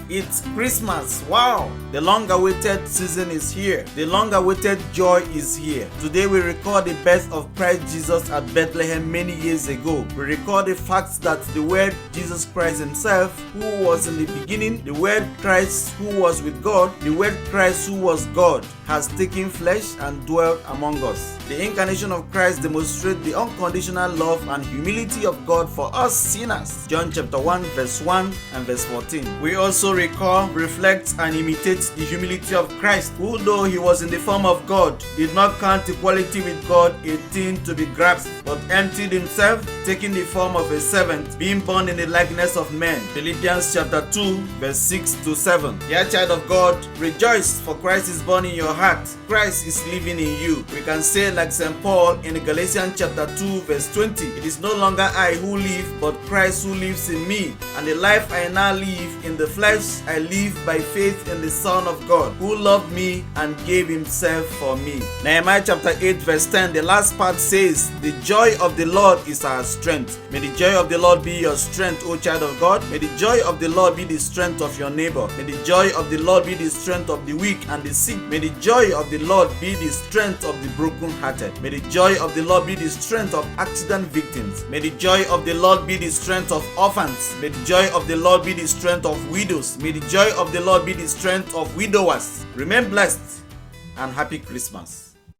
It's Christmas. Wow! The long-awaited season is here. The long-awaited joy is here. Today we record the birth of Christ Jesus at Bethlehem many years ago. We record the fact that the Word Jesus Christ himself, who was in the beginning, the Word Christ who was with God, the Word Christ who was God, has taken flesh and dwelt among us. The incarnation of Christ demonstrates the unconditional love and humility of God for us sinners. John chapter 1 verse 1 and verse 14. We also recall, reflect and imitate the humility of Christ, who though he was in the form of God, did not count equality with God a thing to be grasped, but emptied himself, taking the form of a servant, being born in the likeness of men. Philippians chapter 2 verse 6 to 7. Dear child of God, rejoice, for Christ is born in your heart. Christ is living in you. We can say like St. Paul in Galatians chapter 2 verse 20, it is no longer I who live, but Christ who lives in me. And the life I now live in the flesh, I live by faith in the Son of God, who loved me and gave himself for me. Nehemiah chapter 8 verse 10, the last part says, the joy of the Lord is our strength. May the joy of the Lord be your strength, O child of God. May the joy of the Lord be the strength of your neighbor. May the joy of the Lord be the strength of the weak and the sick. May the joy of the Lord be the strength of the brokenhearted. May the joy of the Lord be the strength of accident victims. May the joy of the Lord be the strength of orphans. May the joy of the Lord be the strength of widows. May the joy of the Lord be the strength of widowers. Remain blessed and happy Christmas.